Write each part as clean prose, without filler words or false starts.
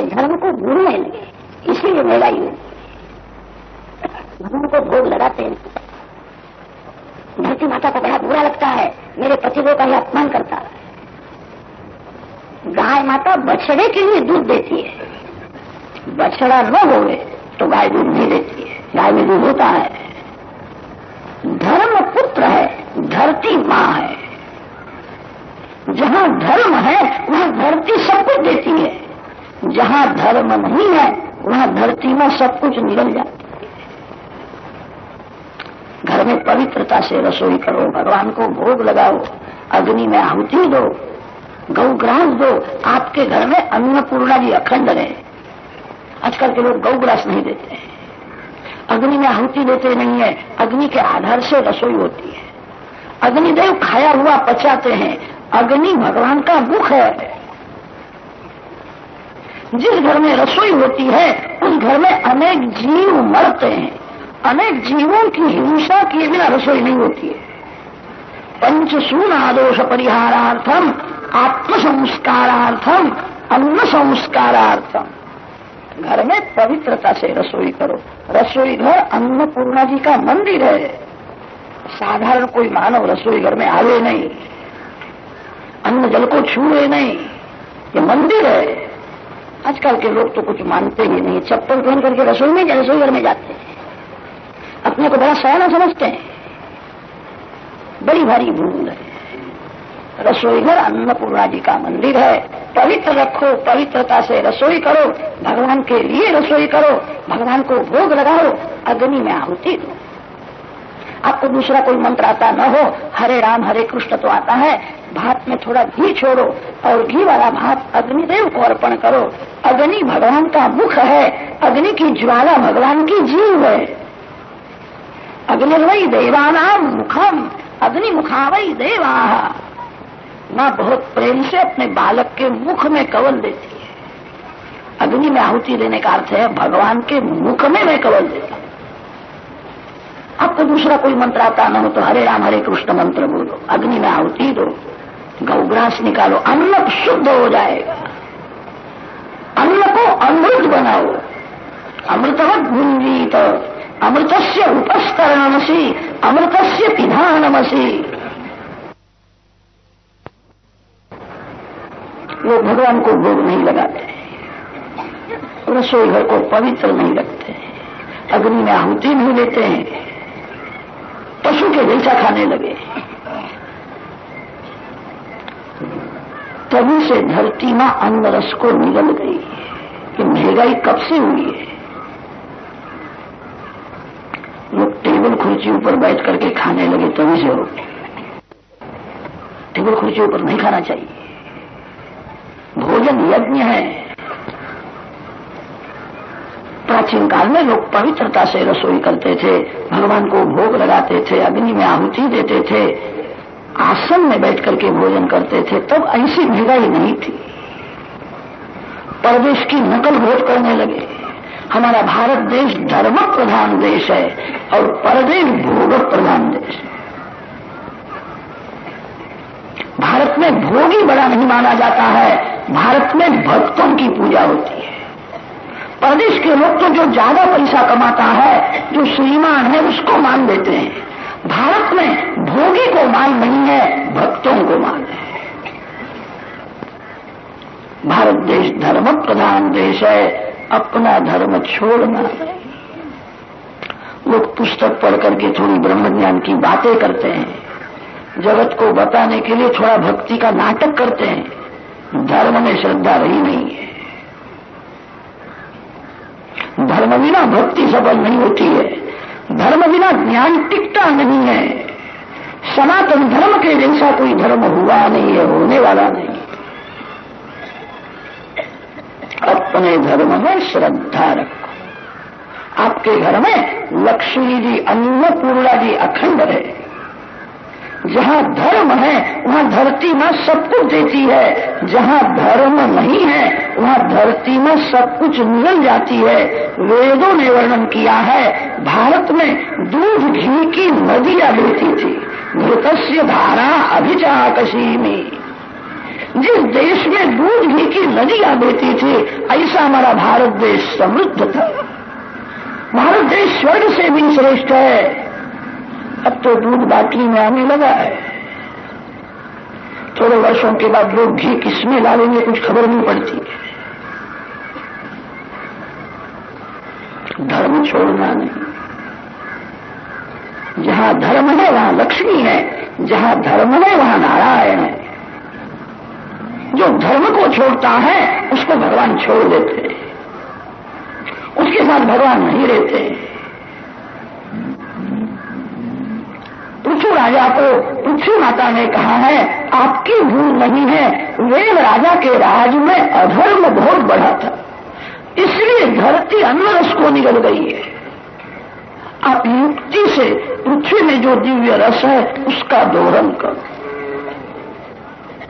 वे धर्म को भूलने लगे, इसीलिए महंगाई हुई। भगवान को भोग लगाते हैं। धरती माता को बड़ा बुरा लगता है, मेरे पतिदेव का यह अपमान करता है। गाय माता बछड़े के लिए दूध देती है, बछड़ा न होवे तो गाय दूध नहीं देती है, गाय में दूध होता है। धर्म पुत्र है, धरती माँ है। जहाँ धर्म है वहाँ धरती सब कुछ देती है, जहाँ धर्म नहीं है वहाँ धरती में सब कुछ निकल जाती है। घर में पवित्रता से रसोई करो, भगवान को भोग लगाओ, अग्नि में आहुति दो, गौग्रास दो। आपके घर में अन्नपूर्णा जी अखंड रहे। आजकल के लोग गौग्रास नहीं देते हैं, अग्नि में आहुति देते नहीं है। अग्नि के आधार से रसोई होती है। अग्निदेव खाया हुआ पचाते हैं। अग्नि भगवान का मुख है। जिस घर में रसोई होती है उस घर में अनेक जीव मरते हैं। अनेक जीवों की हिंसा किए बिना रसोई नहीं होती है। पंचसूनादोष परिहारार्थम आत्म संस्कारार्थम अन्न संस्कारार्थम। घर में पवित्रता से रसोई करो। रसोई घर अन्नपूर्णा जी का मंदिर है। साधारण कोई मानव रसोई घर में आवे नहीं, अन्न जल को छूए नहीं, ये मंदिर है। आजकल के लोग तो कुछ मानते ही नहीं, चप्पल पहन करके रसोई घर में जाते हैं, अपने को बड़ा सयाना समझते हैं। बड़ी भारी भूल है। रसोई घर अन्नपूर्णा जी का मंदिर है। पवित्र रखो, पवित्रता से रसोई करो, भगवान के लिए रसोई करो, भगवान को भोग लगाओ, अग्नि में आहुति दो। आपको दूसरा कोई मंत्र आता न हो, हरे राम हरे कृष्ण तो आता है। भात में थोड़ा घी छोड़ो और घी वाला भात अग्निदेव को अर्पण करो। अग्नि भगवान का मुख है, अग्नि की ज्वाला भगवान की जीव है। अग्निर्वै देवानाम मुखम अग्नि मुखावै देवा। माँ बहुत प्रेम से अपने बालक के मुख में कवल देती है। अग्नि में आहुति देने का अर्थ है भगवान के मुख में मैं कवल देता हूं। आपको दूसरा कोई मंत्र आता न हो तो हरे राम हरे कृष्ण मंत्र बोलो, अग्नि में आहुति दो, गौग्रास निकालो, अन्न शुद्ध हो जाएगा। अन्न को अमृत बनाओ। अमृतवत गुंजीत अमृतस्य उपस्तरणमसि अमृतस्य पिधानमसि। वो भगवान को भोग नहीं लगाते, रसोई घर को पवित्र नहीं रखते, अग्नि में आहुति नहीं देते हैं, पशु के जैसा खाने लगे। तभी से धरती मां अन्न रस को निगल गई कि महंगाई कब से हुई है। लोग टेबल कुर्सी ऊपर बैठ करके खाने लगे, तभी से हो। टेबल कुर्सी ऊपर नहीं खाना चाहिए। भोजन यज्ञ है। प्राचीन काल में लोग पवित्रता से रसोई करते थे, भगवान को भोग लगाते थे, अग्नि में आहुति देते थे, आसन में बैठ करके भोजन करते थे। तब ऐसी महंगाई नहीं थी। परदेश की नकल बहुत करने लगे। हमारा भारत देश धर्म प्रधान देश है और परदेश भोग प्रधान देश है। भारत में भोगी बड़ा नहीं माना जाता है, भारत में भक्तों की पूजा होती है। परदेश के लोग तो जो ज्यादा पैसा कमाता है, जो श्रीमान है, उसको मान देते हैं। भारत में भोगी को मान नहीं है, भक्तों को मान है। भारत देश धर्म प्रधान देश है, अपना धर्म छोड़ना। लोग पुस्तक पढ़ करके थोड़ी ब्रह्म ज्ञान की बातें करते हैं, जगत को बताने के लिए थोड़ा भक्ति का नाटक करते हैं। धर्म में श्रद्धा रही नहीं है। धर्म बिना भक्ति सफल नहीं होती है, धर्म बिना ज्ञान टिकता नहीं है। सनातन धर्म के जैसा कोई धर्म हुआ नहीं है, होने वाला नहीं। अपने धर्म में श्रद्धा रखो। आपके घर में लक्ष्मी जी अन्नपूर्णा जी अखंड है। जहां धर्म है वहां धरती में सब कुछ देती है, जहां धर्म नहीं है वहां धरती में सब कुछ निगल जाती है। वेदों ने वर्णन किया है, भारत में दूध घी की नदियां बहती थी। घृतस्य धारा अभिचाकशी में, जिस देश में दूध घी की नदियां बहती थी, ऐसा हमारा भारत देश समृद्ध था। भारत देश स्वर्ग से भी श्रेष्ठ है। अब तो दूध बाटली में आने लगा है। थोड़े वर्षों के बाद लोग घी किसमें डालेंगे कुछ खबर नहीं पड़ती। धर्म छोड़ना नहीं। जहां धर्म है वहां लक्ष्मी है, जहां धर्म है वहां नारायण है। जो धर्म को छोड़ता है उसको भगवान छोड़ देते हैं, उसके साथ भगवान नहीं रहते। पृथु राजा को पृथ्वी माता ने कहा है आपकी भूल नहीं है, वेद राजा के राज में अधर्म बहुत बढ़ा था, इसलिए धरती अन्न रस को निगल गई है। आप युक्ति से पृथ्वी में जो दिव्य रस है उसका दोहन करो।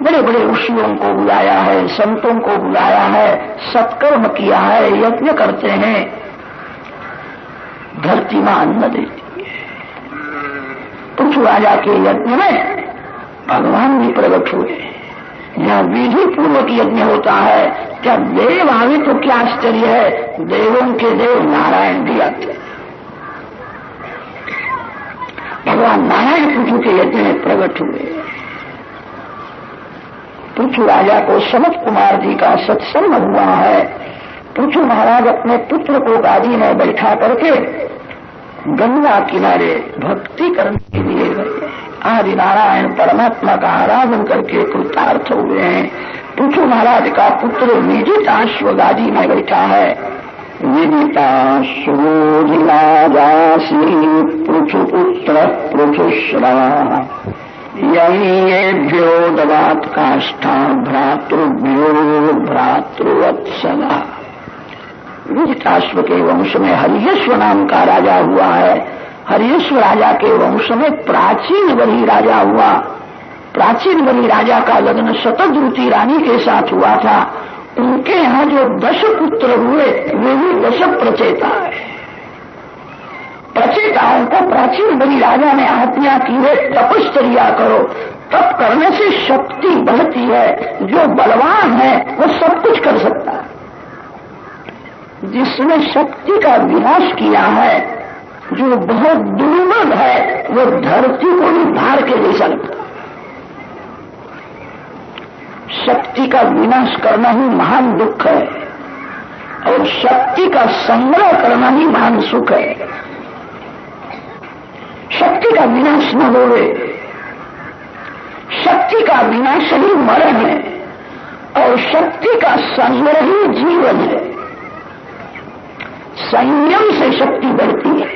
बड़े बड़े ऋषियों को बुलाया है, संतों को बुलाया है, सत्कर्म किया है, यज्ञ करते हैं, धरती मां अन्न देती है। पृथ्वी राजा के यज्ञ में भगवान भी प्रकट हुए। जहां विधि पूर्वक यज्ञ होता है, क्या देव आवे तो क्या आश्चर्य है, देवों के देव नारायण भी आते हैं। भगवान नारायण पृथ्वी के यज्ञ में प्रकट हुए। पृथ्वी राजा को सनत कुमार जी का सत्संग हुआ है। पृथ्वी महाराज अपने पुत्र को गादी में बैठा करके गंगा किनारे भक्ति करने के लिए गए। आदि नारायण परमात्मा का आराधन करके कृतार्थ हुए हैं। पृथ्वी महाराज का पुत्र विदिताश्व गादी में बैठा है। विदिताश्वोधिराजासी पृथुपुत्र पृथुश्रवः यज्ञेभ्यो ददात काष्ठा भ्रातृभ्यो भ्रातृवत्सलः। विदिताश्व के वंश में हरियश्व नाम का राजा हुआ है। हरियश्व राजा के वंश में प्राचीन बलि राजा हुआ। प्राचीन बलि राजा का लग्न शतद्रुति रानी के साथ हुआ था। उनके यहाँ जो 10 पुत्र हुए वे भी 10 प्रचेता है। प्रचेताओं को प्राचीन बलि राजा ने आज्ञा की है तपश्चर्या करो, तप करने से शक्ति बढ़ती है। जो बलवान है वो सब कुछ कर सकता है। जिसने शक्ति का विनाश किया है, जो बहुत दुर्लभ है, वो धरती को भी भार के जैसा लगता है। शक्ति का विनाश करना ही महान दुख है और शक्ति का संग्रह करना ही महान सुख है। शक्ति का विनाश न होवे, शक्ति का विनाश ही मरण है और शक्ति का संग्रह ही जीवन है। संयम से शक्ति बढ़ती है।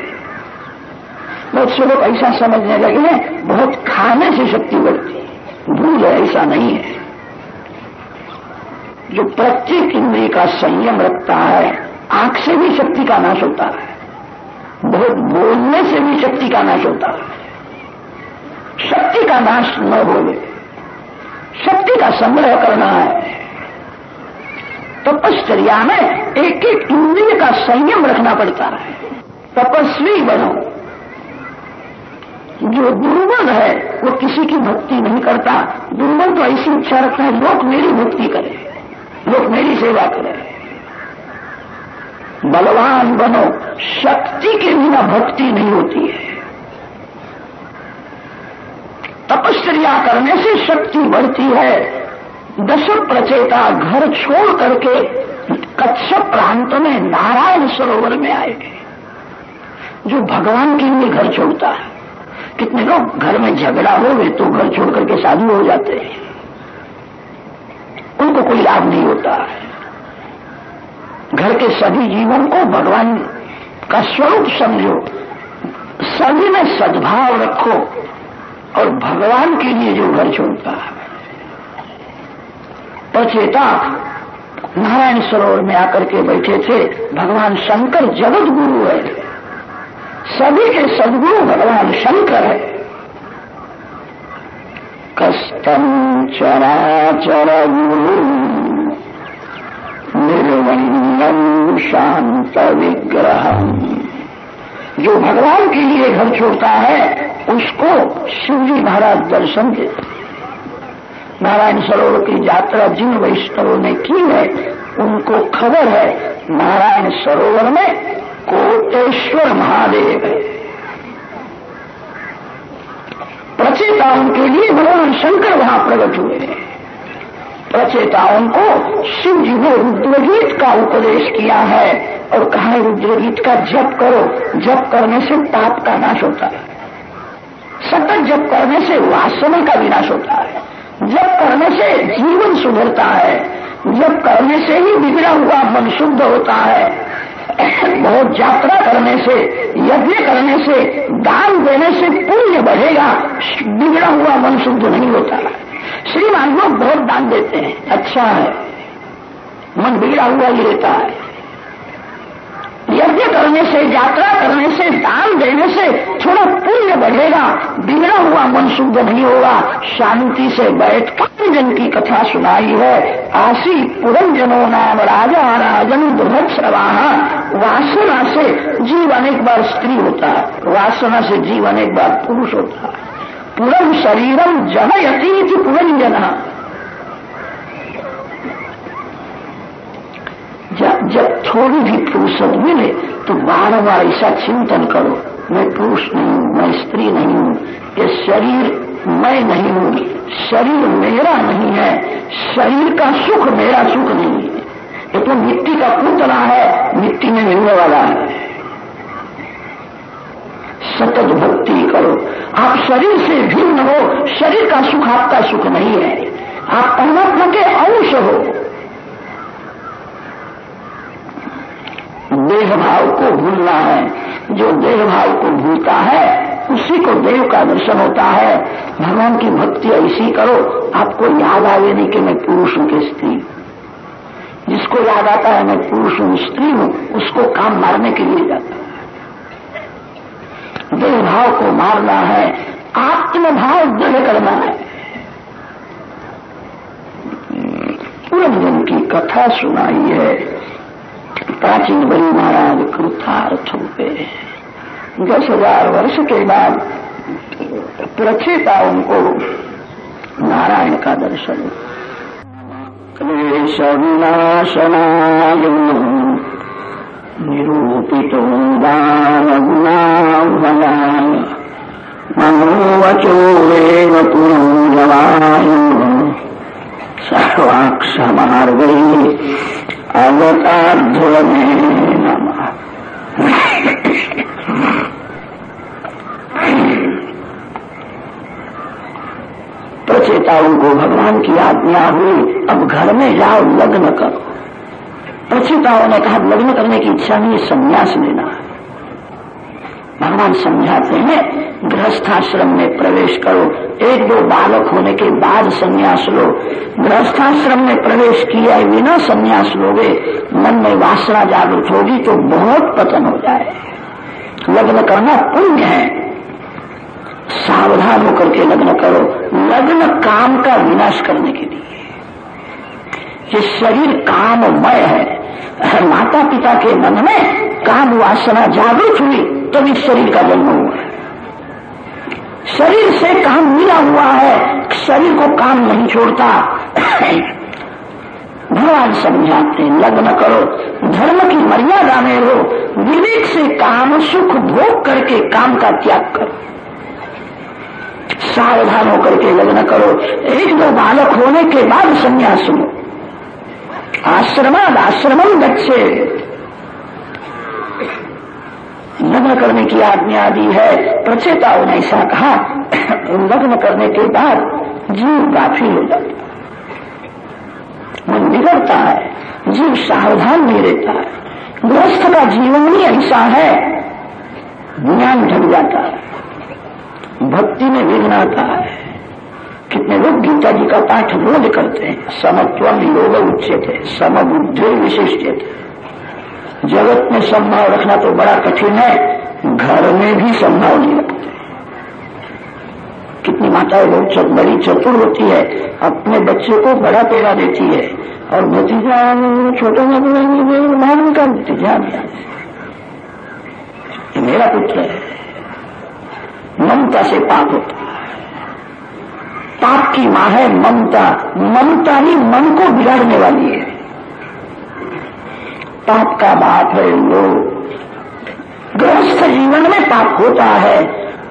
बहुत से लोग ऐसा समझने लगे हैं बहुत खाने से शक्ति बढ़ती है। भूल है, ऐसा नहीं है। जो प्रत्येक इंद्रिय का संयम रखता है, आंख से भी शक्ति का नाश होता है, बहुत बोलने से भी शक्ति का नाश होता है। शक्ति का नाश न होवे, शक्ति का संग्रह करना है। तपश्चर्या में एक एक इंद्रिय का संयम रखना पड़ता है। तपस्वी बनो। जो दुर्बल है वो किसी की भक्ति नहीं करता। दुर्बल तो ऐसी इच्छा रखता है लोग मेरी भक्ति करें, लोग मेरी सेवा करें। बलवान बनो। शक्ति के बिना भक्ति नहीं होती है। तपश्चर्या करने से शक्ति बढ़ती है। 10 प्रचेता घर छोड़ करके कच्छप प्रांत में नारायण सरोवर में आए। जो भगवान के लिए घर छोड़ता है। कितने लोग घर में झगड़ा हो गए तो घर छोड़ करके साधु हो जाते हैं, उनको कोई लाभ नहीं होता है। घर के सभी जीवों को भगवान का स्वरूप समझो, सभी में सद्भाव रखो और भगवान के लिए जो घर छोड़ता है। प्रचेता नारायण सरोवर में आकर के बैठे थे। भगवान शंकर जगत गुरु है, सभी के सदगुरु भगवान शंकर है। कस्तम चराचर गुरु निर्वण्यम शांत विग्रहम। जो भगवान के लिए घर छोड़ता है उसको शिवजी महाराज दर्शन देते। नारायण सरोवर की यात्रा जिन वैष्णवों ने की है उनको खबर है नारायण सरोवर में कोटेश्वर महादेव है। प्रचेताओं के लिए भगवान शंकर वहां प्रकट हुए हैं। प्रचेताओं को शिव जी ने रुद्रगीत का उपदेश किया है और कहा है रुद्रगीत का जप करो, जप करने से पाप का नाश होता है, सतत जप करने से वासना का विनाश होता है, जप करने से जीवन सुधरता है, जप करने से ही बिगड़ा हुआ मन शुद्ध होता है। बहुत यात्रा करने से, यज्ञ करने से, दान देने से पुण्य बढ़ेगा, बिगड़ा हुआ मन शुद्ध नहीं होता। श्रीमान लोग बहुत दान देते हैं, अच्छा है, मन बिगड़ा हुआ ही रहता है। यज्ञ करने से, यात्रा करने से, दान देने से थोड़ा पुण्य बढ़ेगा, बिगड़ा हुआ मन शुद्ध नहीं होगा। शांति से बैठ कर जन की कथा सुनाई है। आशी पुरंजनो नाम राजा राजन दुर्भत्सवाहा। वासना से जीव अनेक बार स्त्री होता है, वासना से जीव अनेक बार पुरुष होता है। पुरम शरीरम जनयति पुरंजना। जब थोड़ी भी फुर्सत मिले तो बार बार ऐसा चिंतन करो, मैं पुरुष नहीं हूं, मैं स्त्री नहीं हूं, ये शरीर मैं नहीं हूं, शरीर मेरा नहीं है, शरीर का सुख मेरा सुख नहीं है, ये तो मिट्टी का पुतला है, मिट्टी में मिलने वाला है। सतत भक्ति करो। आप शरीर से भिन्न हो, शरीर का सुख आपका सुख नहीं है, आप परमात्मा के अंश हो। देह भाव को भूलना है, जो देह भाव को भूलता है उसी को देव का दर्शन होता है। भगवान की भक्ति ऐसी करो आपको याद आवे नहीं कि मैं पुरुष हूं कि स्त्री हूं। जिसको याद आता है मैं पुरुष हूं स्त्री हूं, उसको काम मारने के लिए जाता है। देह भाव को मारना है, आत्मभाव दृढ़ करना है। पुरंजन की कथा सुनाई है, प्राचीन बलि महाराज कृतार्थ हुए। 10,000 वर्ष के बाद प्रचेताओं को नारायण का दर्शन। क्लेश विनाशनाय निरूपितो दान गुणाभयाय मनोवचो वेद पुरोजवाय सर्वाक्ष मार्गे अवताध्वने नमः। प्रचेताओं को भगवान की आज्ञा हुई, अब घर में जाओ लग्न करो। प्रचेताओं ने कहा लग्न करने की इच्छा नहीं, संन्यास लेना है। भगवान समझाते हैं गृहस्थाश्रम में प्रवेश करो, 1-2 बालक होने के बाद संन्यास लो। गृहस्थाश्रम में प्रवेश किया बिना संन्यास लोगे, मन में वासना जागृत होगी तो बहुत पतन हो जाए। लग्न करना पुण्य है, सावधान होकर के लग्न करो। लग्न काम का विनाश करने के लिए। ये शरीर काममय है, माता पिता के मन में काम वासना जागृत हुई तभी शरीर का जन्म हुआ है। शरीर से काम मिला हुआ है, शरीर को काम नहीं छोड़ता। भगवान समझाते हैं लग्न करो, धर्म की मर्यादा में रहो, विवेक से काम सुख भोग करके काम का त्याग करो। सावधान होकर के लग्न करो। 1-2 बालक होने के बाद संन्यास लो। आश्रमाद आश्रमम गच्छे। लग्न करने की आज्ञा दी है। प्रचेताओं ने ऐसा कहा। लग्न करने के बाद जीव गाफिल हो जाता है, मन बिगड़ता है, जीव सावधान नहीं रहता है। गृहस्थ का जीवन ही ऐसा है, ज्ञान ढक जाता है, भक्ति में विघ्न आता है। कितने लोग गीता जी का पाठ रोज करते हैं। समत्वम योग उच्यते समबुद्धि विशिष्यते। जगत में संभाव रखना तो बड़ा कठिन है, घर में भी संभाव नहीं रखते। कितनी माताएं बहुत बड़ी चतुर होती है, अपने बच्चे को बड़ा पेड़ा देती है और भतीजा छोटे मान कर देती, ध्यान मेरा पुत्र है। ममता से पाप होता है, पाप की मां है ममता। ममता ही मन को बिगाड़ने वाली है। पाप का बाप है लोभ। गृहस्थ जीवन में पाप होता है,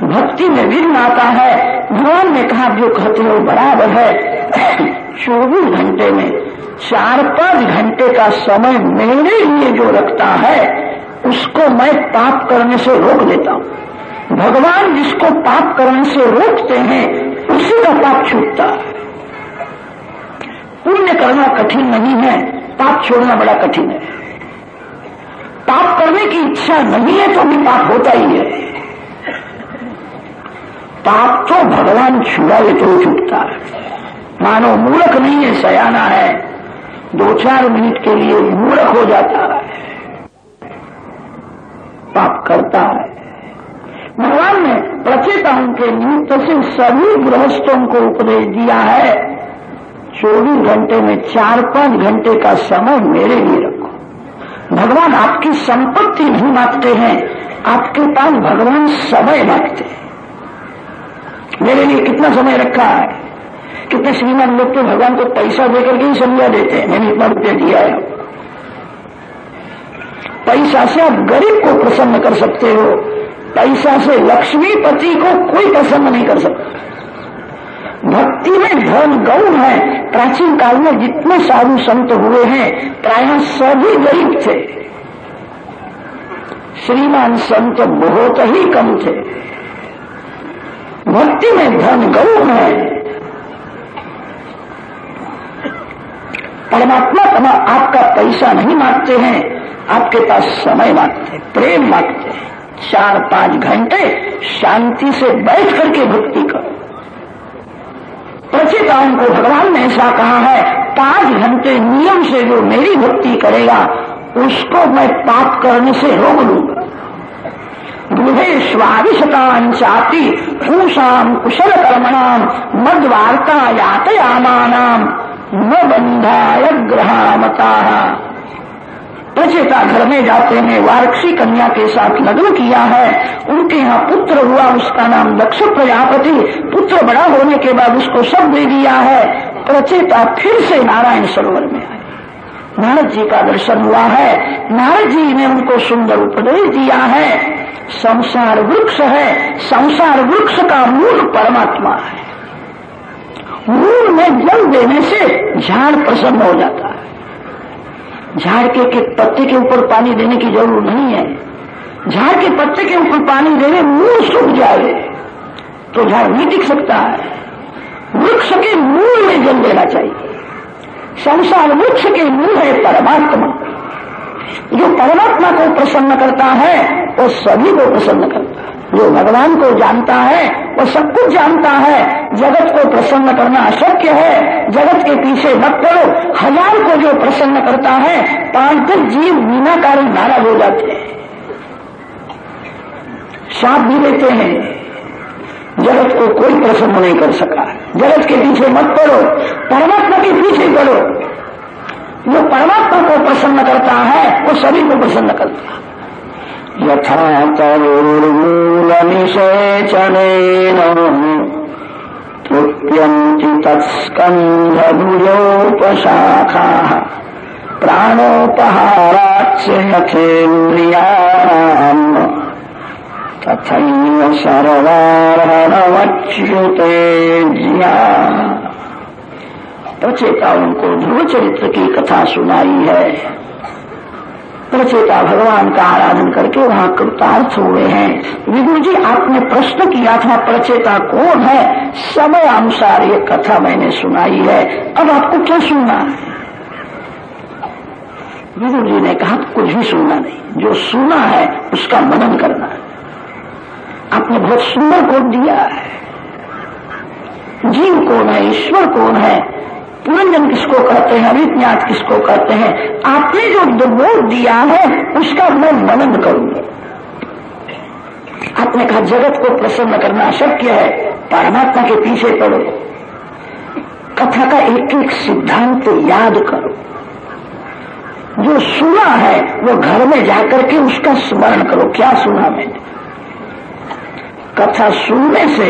भक्ति में विघ्न आता है। भगवान ने कहा जो कहते हो बराबर है। 24 घंटे में 4-5 घंटे का समय मेरे लिए जो रखता है उसको मैं पाप करने से रोक देता हूं। भगवान जिसको पाप करने से रोकते हैं उसी का पाप छूटता है। पुण्य करना कठिन नहीं है, पाप छोड़ना बड़ा कठिन है। पाप करने की इच्छा नहीं है तो भी पाप होता ही है। पाप तो भगवान छुड़ाए तो छूटता है। मानो मूर्ख नहीं है, सयाना है, 2-4 मिनट के लिए मूर्ख हो जाता है, पाप करता है। भगवान ने प्रचेताओं के निमित्त से सभी गृहस्थों को उपदेश दिया है 24 घंटे में 4-5 घंटे का समय मेरे लिए रखो। भगवान आपकी संपत्ति नहीं मांगते हैं, आपके पास भगवान समय मांगते हैं। मेरे लिए कितना समय रखा है? कितने श्रीमान लोग तो भगवान को पैसा देकर के ही समझा देते हैं, मैंने इतना रुपया दिया है। पैसा से आप गरीब को प्रसन्न कर सकते हो, पैसा से लक्ष्मीपति को कोई प्रसन्न नहीं कर सकता। भक्ति में धन गौण है। प्राचीन काल में जितने साधु संत हुए हैं प्रायः सभी गरीब थे, श्रीमान संत बहुत ही कम थे। भक्ति में धन गौण है। परमात्मा आपका पैसा नहीं मांगते हैं, आपके पास समय मांगते, प्रेम मांगते हैं। 4-5 घंटे शांति से बैठ करके भक्ति करो। प्रचेताओं को भगवान ने ऐसा कहा है 5 घंटे नियम से जो मेरी भक्ति करेगा उसको मैं पाप करने से रोक लूंगा। गृहे स्वादिशतां चापि पूषाम कुशल कर्मणाम मद्वार्ता यातयामानाम न बंधाय ग्रहामताः। प्रचेता घर में जाते हैं, वार्क्षी कन्या के साथ लग्न किया है, उनके यहाँ पुत्र हुआ, उसका नाम दक्ष प्रजापति। पुत्र बड़ा होने के बाद उसको सब दे दिया है। प्रचेता फिर से नारायण सरोवर में आए, नारद जी का दर्शन हुआ है। नारद जी ने उनको सुंदर उपदेश दिया है। संसार वृक्ष है, संसार वृक्ष का मूल परमात्मा है। मूल में जल देने से झाड़ प्रसन्न हो जाता है। झाड़ के पत्ते के ऊपर पानी देने की जरूरत नहीं है। झाड़ के पत्ते के ऊपर पानी देने मूल सूख जाए तो झाड़ नहीं टिक सकता है। वृक्ष के मूल में जल देना चाहिए। संसार वृक्ष के मूल है परमात्मा। जो परमात्मा को प्रसन्न करता है वो सभी को प्रसन्न करता है। जो भगवान को जानता है वो सब कुछ जानता है। जगत को प्रसन्न करना अशक्य है, जगत के पीछे मत पड़ो। 1000 को जो प्रसन्न करता है 5-10 जीव बिना कारण नाराज हो जाते हैं, शाप भी लेते हैं। जगत को कोई प्रसन्न नहीं कर सका। जगत के पीछे मत पड़ो, परमात्मा के पीछे पड़ो। जो परमात्मा को प्रसन्न करता है वो सभी को प्रसन्न करता है। यथा तरुर्मूल निषेचनेन तृप्यन्ति तत्स्कन्ध भुजोपशाखाः प्राणोपहाराच्च यथेन्द्रियाणाम् तथैव सर्वार्हणमच्युते ज्ञा। प्रचेताओं को ध्रुव चरित्र की कथा सुनाई है। प्रचेता भगवान का आराधन करके वहां कृतार्थ हुए हैं। विदुर जी, आपने प्रश्न किया था प्रचेता कौन है, समय अनुसार ये कथा मैंने सुनाई है, अब आपको क्या सुनना है? विदुर जी ने कहा कुछ भी सुनना नहीं, जो सुना है उसका मनन करना है। आपने बहुत सुंदर बोध दिया है। जीव कौन है, ईश्वर कौन है, पुरंजन किसको कहते हैं, अभिज्ञात किसको कहते हैं, आपने जो बोध दिया है उसका मैं मनन करूंगा। आपने कहा जगत को प्रसन्न करना अशक्य है, परमात्मा के पीछे पड़ो। कथा का एक एक सिद्धांत याद करो। जो सुना है वो घर में जाकर के उसका स्मरण करो। क्या सुना मैंने? कथा सुनने से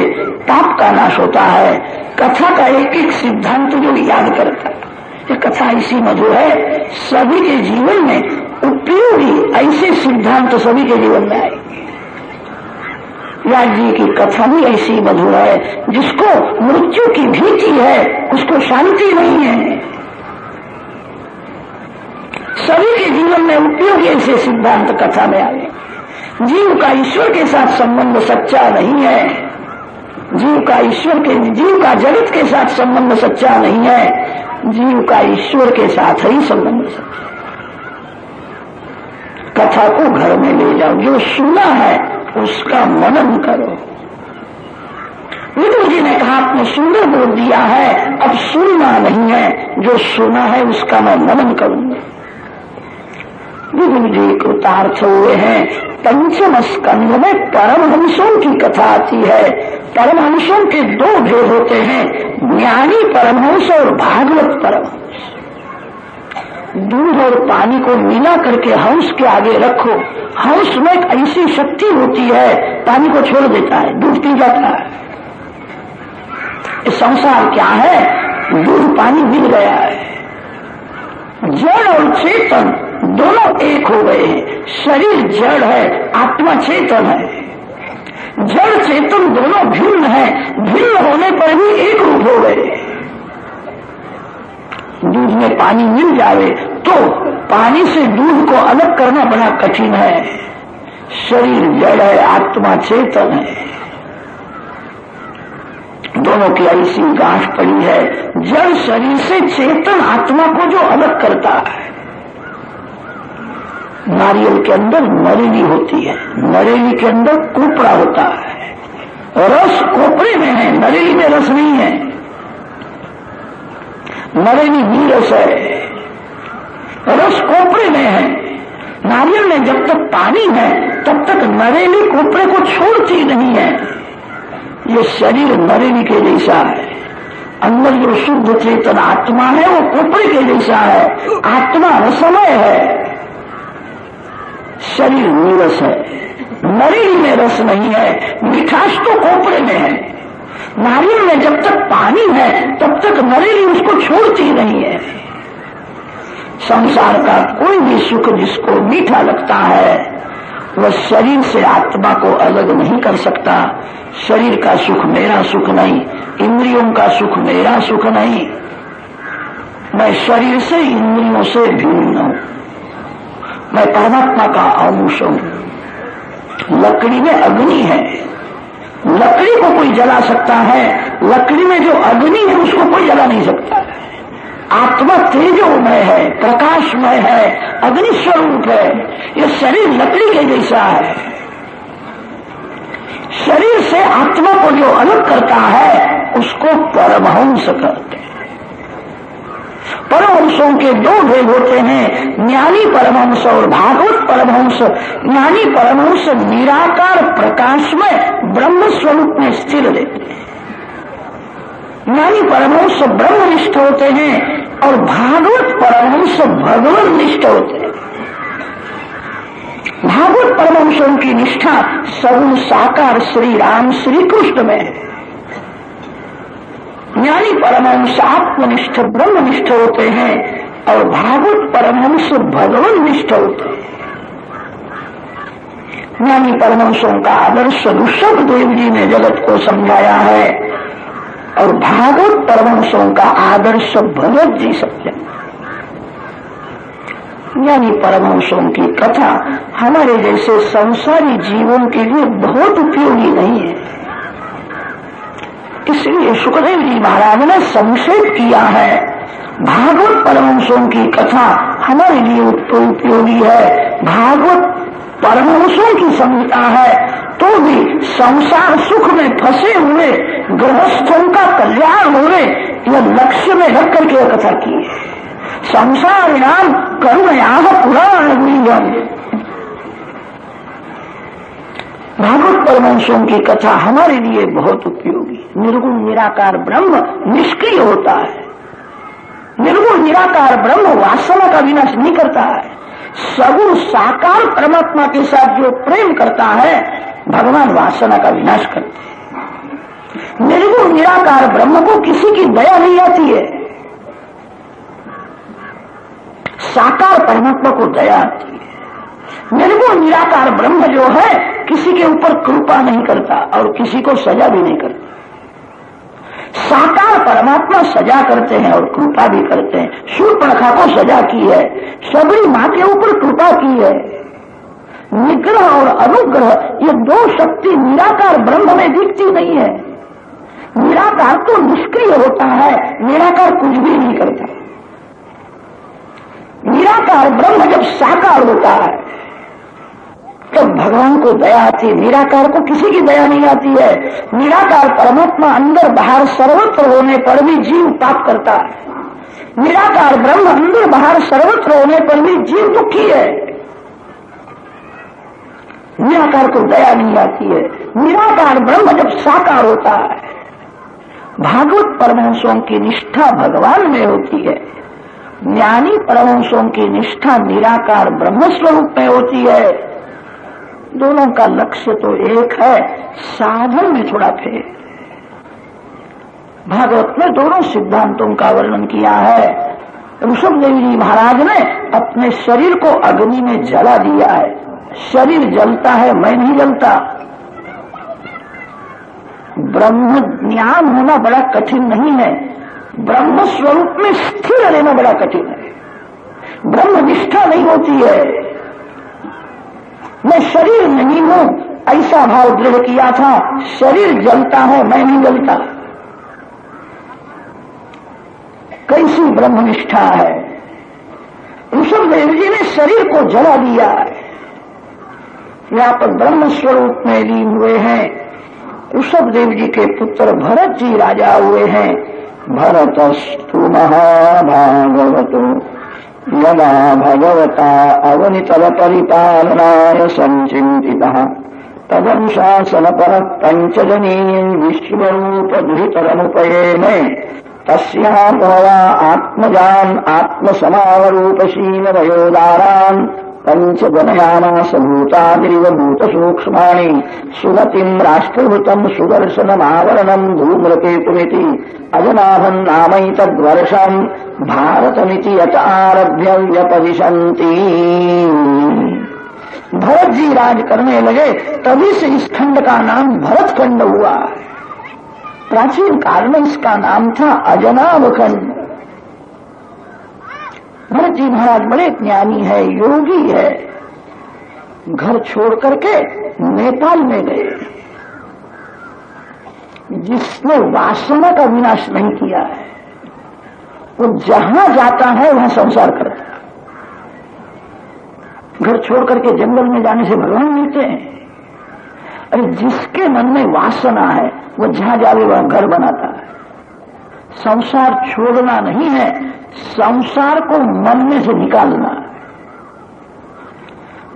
पाप का नाश होता है, कथा का एक एक सिद्धांत जो याद करता है। ये कथा ऐसी मधुर है, सभी के जीवन में उपयोगी ऐसे सिद्धांत सभी के जीवन में आएंगे। व्यास जी की कथा भी ऐसी मधुर है, जिसको मृत्यु की भीति है उसको शांति नहीं है। सभी के जीवन में उपयोगी ऐसे सिद्धांत कथा में आए। जीव का ईश्वर के साथ संबंध सच्चा नहीं है, जीव का जगत के साथ संबंध सच्चा नहीं है, जीव का ईश्वर के साथ ही संबंध सच्चा। कथा को घर में ले जाओ, जो सुना है उसका मनन करो। विदुर जी ने कहा आपने सुंदर बोल दिया है, अब सुनना नहीं है, जो सुना है उसका मैं मनन करूंगा। विदुर जी कृतार्थ हुए हैं। पंचम स्कंध में परमहंसों की कथा आती है। परमहंसों के दो भेद होते हैं, ज्ञानी परमहंस और भागवत परमहंस। दूध और पानी को मिला करके हंस के आगे रखो, हंस में एक ऐसी शक्ति होती है, पानी को छोड़ देता है, दूध पी जाता है। इस संसार क्या है, दूध पानी मिल गया है। जड़ और चेतन दोनों एक हो गए हैं। शरीर जड़ है, आत्मा चेतन है। जड़ चेतन दोनों भिन्न है, भिन्न होने पर भी एक रूप हो गए। दूध में पानी मिल जावे तो पानी से दूध को अलग करना बड़ा कठिन है। शरीर जड़ है, आत्मा चेतन है, दोनों की ऐसी गांठ पड़ी है। जड़ शरीर से चेतन आत्मा को जो अलग करता है। नारियल के अंदर नरेली होती है, नरेली के अंदर कोपरा होता है। रस कोपरे में है, नरेली में रस नहीं है। नरेली नीरस है, रस कोपरे में है। नारियल में जब तक पानी है तब तक नरेली कोपरे को छोड़ती नहीं है। ये शरीर नरेली के जैसा है, अंदर जो शुद्ध चेतन आत्मा है वो कोपरे के जैसा है। आत्मा रसमय है, शरीर नीरस है। नरेली में रस नहीं है, मिठास तो कोपरे में है। नारियल में जब तक पानी है तब तक नरेली उसको छोड़ती नहीं है। संसार का कोई भी सुख जिसको मीठा लगता है वह शरीर से आत्मा को अलग नहीं कर सकता। शरीर का सुख मेरा सुख नहीं, इंद्रियों का सुख मेरा सुख नहीं। मैं शरीर से इंद्रियों से भिन्न हूं, मैं परमात्मा का अंश हूं। लकड़ी में अग्नि है, लकड़ी को कोई जला सकता है, लकड़ी में जो अग्नि है उसको कोई जला नहीं सकता। आत्मा तेजोमय है, प्रकाशमय है, अग्नि स्वरूप है। यह शरीर लकड़ी के जैसा है। शरीर से आत्मा को जो अलग करता है उसको परमहंस कहते हैं। परमहंसों के दो भेद होते हैं, ज्ञानी परमहंस और भागवत परमहंस। ज्ञानी परमहंस निराकार प्रकाश में ब्रह्म स्वरूप में स्थिर रहते हैं। ज्ञानी परमहंस ब्रह्मनिष्ठ होते हैं और भागवत परमहंस भगवान निष्ठ होते हैं। भागवत परमहंसों की निष्ठा सगुण साकार श्री राम श्री कृष्ण में है। ज्ञानी परमहंस आत्मनिष्ठ ब्रह्मनिष्ठ होते हैं और भागवत परमहंस भगवान निष्ठ होते हैं। ज्ञानी परमहंसों का आदर्श ऋषभ देव जी ने जगत को समझाया है और भागवत परमहंसों का आदर्श भगवत जी समझाया। ज्ञानी परमहंसों की कथा हमारे जैसे संसारी जीवन के लिए बहुत उपयोगी नहीं है। इसलिए सुखदेव जी महाराज ने संक्षेप किया है। भागवत परमहंसों की कथा हमारे लिए उपयोगी है। भागवत परमहंसों की संहिता है तो भी संसार सुख में फंसे हुए गृहस्थों का कल्याण हो यह लक्ष्य में रख करके यह कथा की है। संसार नाम करुणयाः पुराण गुह्यम्। भागवत परमहंसों की कथा हमारे लिए बहुत उपयोगी। निर्गुण निराकार ब्रह्म निष्क्रिय होता है। निर्गुण निराकार ब्रह्म वासना का विनाश नहीं करता है। सगुण साकार परमात्मा के साथ जो प्रेम करता है भगवान वासना का विनाश करते हैं। निर्गुण निराकार ब्रह्म को किसी की दया नहीं आती है, साकार परमात्मा को दया आती है। निर्गुण निराकार ब्रह्म जो है किसी के ऊपर कृपा नहीं करता और किसी को सजा भी नहीं करता। साकार परमात्मा सजा करते हैं और कृपा भी करते हैं। शूर्पणखा को सजा की है, सबरी मां के ऊपर कृपा की है। निग्रह और अनुग्रह ये दो शक्ति निराकार ब्रह्म में दिखती नहीं है। निराकार तो निष्क्रिय होता है, निराकार कुछ भी नहीं करता। निराकार ब्रह्म जब साकार होता है तो भगवान को दया आती है। निराकार को किसी की दया नहीं आती है। निराकार परमात्मा अंदर बाहर सर्वत्र होने पर भी जीव पाप करता है। निराकार ब्रह्म अंदर बाहर सर्वत्र होने पर भी जीव दुखी है। निराकार को दया नहीं आती है। निराकार ब्रह्म जब साकार होता है, भागवत परमहंसों की निष्ठा भगवान में होती है, ज्ञानी परमहंसों की निष्ठा निराकार ब्रह्म स्वरूप में होती है। दोनों का लक्ष्य तो एक है, साधन में थोड़ा फेर। भागवत में दोनों सिद्धांतों का वर्णन किया है। ऋषभदेव जी महाराज ने अपने शरीर को अग्नि में जला दिया है। शरीर जलता है, मैं नहीं जलता। ब्रह्म ज्ञान होना बड़ा कठिन नहीं है, ब्रह्म स्वरूप में स्थिर रहना बड़ा कठिन है। ब्रह्म निष्ठा नहीं होती है। मैं शरीर नहीं हूं ऐसा भाव दृढ़ किया था, शरीर जलता है, मैं नहीं जलता। कैसी ब्रह्मनिष्ठा है। ऋषभदेव जी ने शरीर को जला दिया है। यहाँ पर ब्रह्म स्वरूप में लीन हुए हैं। ऋषभदेव जी के पुत्र भरत जी राजा हुए हैं। भरतस्तु महाभागवतो यदा भगवता अवनितल परिपालनाय संचिन्तितः तदनुशासनपरः पंचजनी विश्वरूप दुहितरमुपयेमे तस्यां भवा आत्मजान् आत्मसमावरूपशीलवयोदारान् पंचजनयामास भूतादिरिव भूतसूक्ष्माणि सुमतिम् राष्ट्रभृतम् सुदर्शनमावरणम् धूम्रकेतुमिति अजनाभम् नामैतद्वर्षम् भारतमिति यत आरभ्य व्यपदिशन्ति। भरत जी राज करने लगे, तभी से इस खंड का नाम भरत खंड हुआ। प्राचीन काल में इसका नाम था अजनाभ खंड। भरत जी महाराज बड़े ज्ञानी है, योगी है। घर छोड़ करके नेपाल में गए। जिसने वासना का विनाश नहीं किया है वो जहां जाता है वहां संसार करता है। घर छोड़ करके जंगल में जाने से भगवान मिलते हैं। अरे जिसके मन में वासना है वो जहां जावे वहां घर बनाता है। संसार छोड़ना नहीं है, संसार को मन में से निकालना।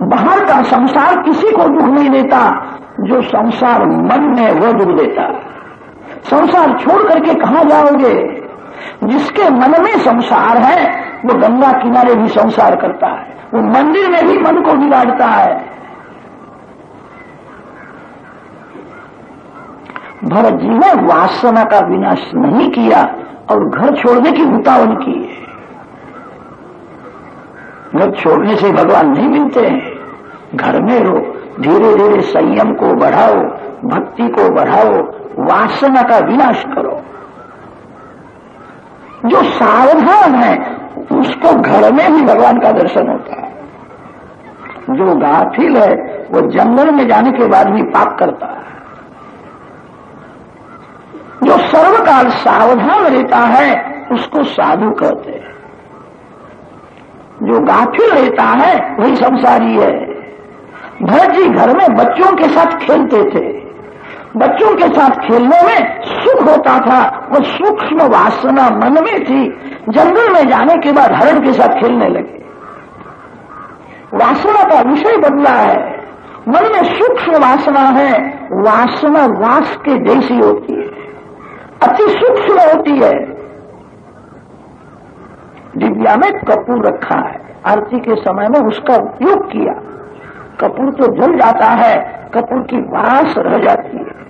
बाहर का संसार किसी को दुख नहीं देता, जो संसार मन में वो दुख देता। संसार छोड़ करके कहां जाओगे? जिसके मन में संसार है वो गंगा किनारे भी संसार करता है, वो मंदिर में भी मन को बिगाड़ता है। भरत जी ने वासना का विनाश नहीं किया और घर छोड़ने की उतावल की। घर छोड़ने से भगवान नहीं मिलते हैं। घर में रहो, धीरे धीरे संयम को बढ़ाओ, भक्ति को बढ़ाओ, वासना का विनाश करो। जो सावधान है उसको घर में भी भगवान का दर्शन होता है। जो गाफिल है वो जंगल में जाने के बाद भी पाप करता है। जो सर्वकाल सावधान रहता है उसको साधु कहते हैं। जो गाफिल रहता है वही संसारी है। भरत जी घर में बच्चों के साथ खेलते थे। बच्चों के साथ खेलने में सुख होता था, वो सूक्ष्म वासना मन में थी। जंगल में जाने के बाद हरण के साथ खेलने लगे। वासना का विषय बदला है। मन में सूक्ष्म वासना है। वासना वास के जैसी होती है, अति सूक्ष्म होती है। दिव्या में कपूर रखा है, आरती के समय में उसका उपयोग किया। कपूर तो जल जाता है, कपूर की वास रह जाती है।